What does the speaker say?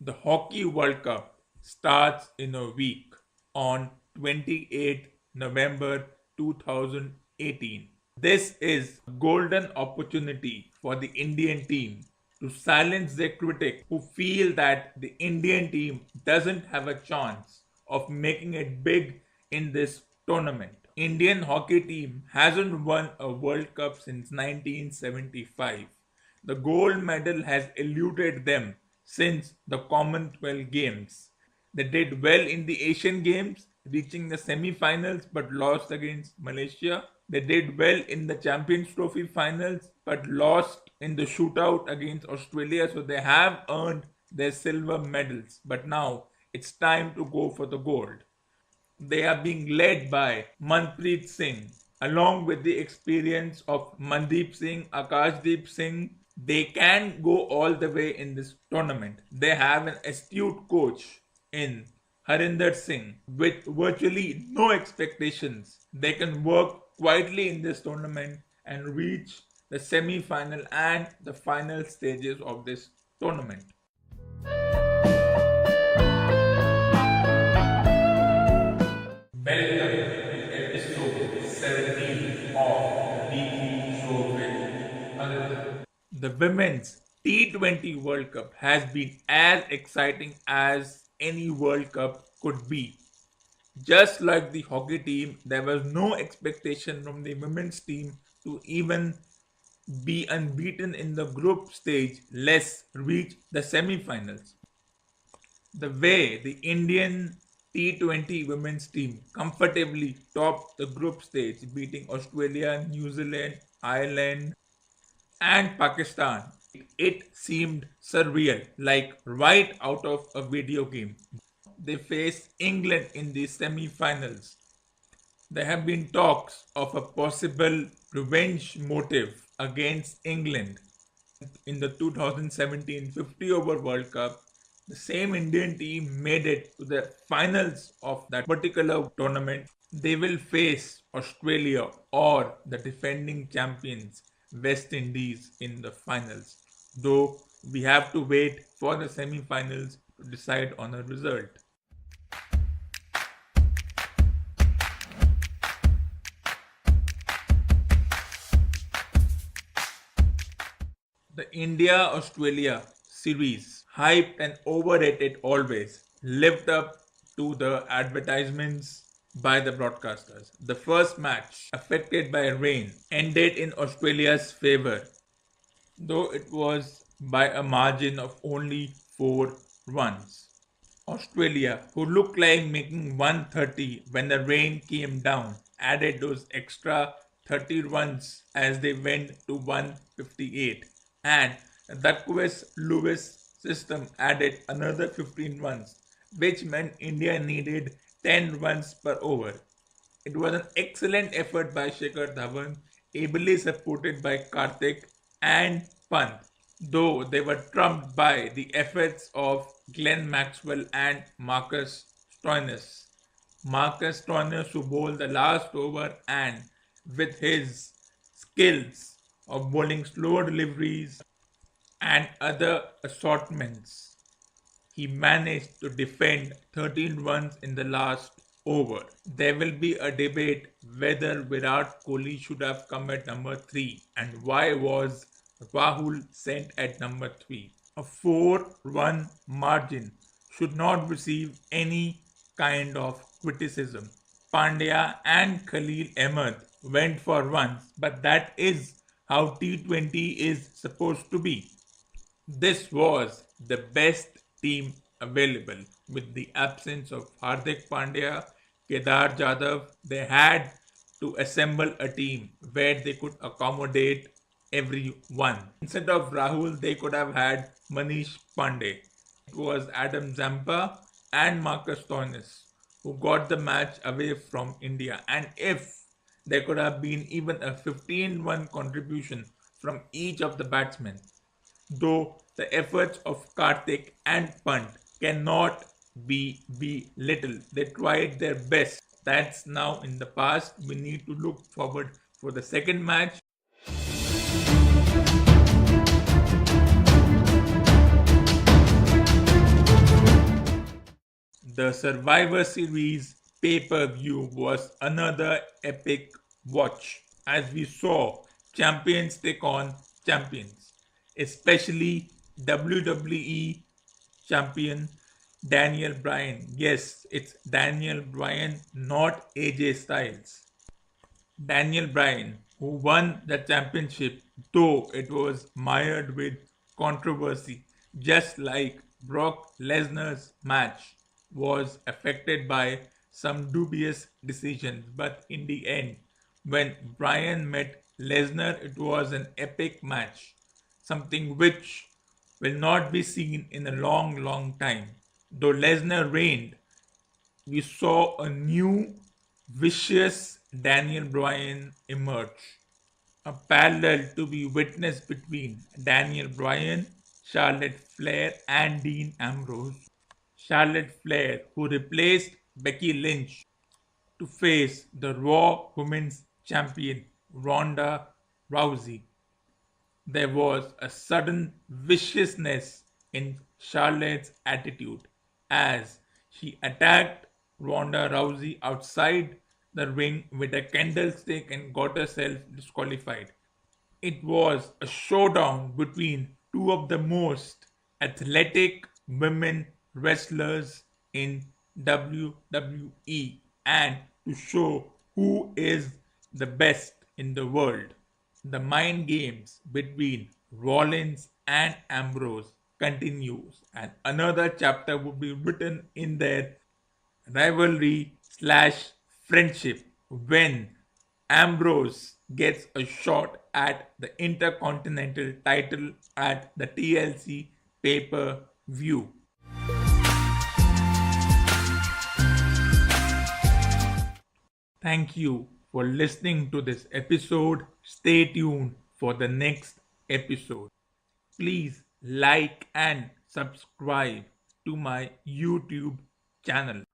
The Hockey World Cup starts in a week on 28th November 2018. This is a golden opportunity for the Indian team to silence their critics who feel that the Indian team doesn't have a chance of making it big in this tournament. Indian hockey team hasn't won a World Cup since 1975. The gold medal has eluded them since the Commonwealth Games. They did well in the Asian Games, reaching the semi-finals but lost against Malaysia. They did well in the Champions Trophy finals but lost in the shootout against Australia, so they have earned their silver medals. But now it's time to go for the gold. They are being led by Manpreet Singh, along with the experience of Mandeep Singh, Akashdeep Singh. They can go all the way in this tournament. They have an astute coach in Harinder Singh with virtually no expectations. They can work quietly in this tournament and reach the semi-final and the final stages of this tournament. Welcome to episode 17 of DP Show with Aditya. The Women's T20 World Cup has been as exciting as any World Cup could be. Just like the hockey team, there was no expectation from the women's team to even be unbeaten in the group stage, less reach the semi-finals. The way the Indian T20 women's team comfortably topped the group stage, beating Australia, New Zealand, Ireland, and Pakistan, it seemed surreal, like right out of a video game. They faced England in the semi-finals. There have been talks of a possible revenge motive against England in the 2017 50-over World Cup. The same Indian team made it to the finals of that particular tournament. They will face Australia or the defending champions West Indies in the finals, though we have to wait for the semi-finals to decide on a result. The India-Australia series, hyped and overrated always, lived up to the advertisements by the broadcasters. The first match, affected by rain, ended in Australia's favour, though it was by a margin of only 4 runs. Australia, who looked like making 130 when the rain came down, added those extra 30 runs as they went to 158. And the Duckworth-Lewis system added another 15 runs, which meant India needed 10 runs per over. It was an excellent effort by Shikhar Dhawan, ably supported by Karthik and Pant, though they were trumped by the efforts of Glenn Maxwell and Marcus Stoinis. Marcus Stoinis, who bowled the last over, and with his skills of bowling slow deliveries and other assortments, he managed to defend 13 runs in the last over. There will be a debate whether Virat Kohli should have come at number 3 and why was Rahul sent at number 3. A 4-run margin should not receive any kind of criticism. Pandya and Khalil Ahmed went for runs, but that is how T20 is supposed to be. This was the best team available. With the absence of Hardik Pandya, Kedar Jadhav, they had to assemble a team where they could accommodate everyone. Instead of Rahul, they could have had Manish Pandey. It was Adam Zampa and Marcus Stoinis who got the match away from India. And if there could have been even a 15-run contribution from each of the batsmen, though the efforts of Karthik and Pant cannot be belittled. They tried their best. That's now in the past. We need to look forward for the second match. The Survivor Series pay-per-view was another epic watch as we saw champions take on champions, especially WWE champion Daniel Bryan. Yes, it's Daniel Bryan, not AJ Styles. Daniel Bryan, who won the championship, though it was mired with controversy, just like Brock Lesnar's match was affected by some dubious decisions. But in the end, when Bryan met Lesnar, it was an epic match, something which will not be seen in a long, long time. Though Lesnar reigned, we saw a new, vicious Daniel Bryan emerge. A parallel to be witnessed between Daniel Bryan, Charlotte Flair, and Dean Ambrose. Charlotte Flair, who replaced Becky Lynch to face the Raw Women's Champion Ronda Rousey. There was a sudden viciousness in Charlotte's attitude as she attacked Ronda Rousey outside the ring with a candlestick and got herself disqualified. It was a showdown between two of the most athletic women wrestlers in WWE and to show who is the best in the world. The mind games between Rollins and Ambrose continues, and another chapter would be written in their rivalry slash friendship when Ambrose gets a shot at the Intercontinental title at the TLC pay-per-view. Thank you for listening to this episode. Stay tuned for the next episode. Please like and subscribe to my YouTube channel.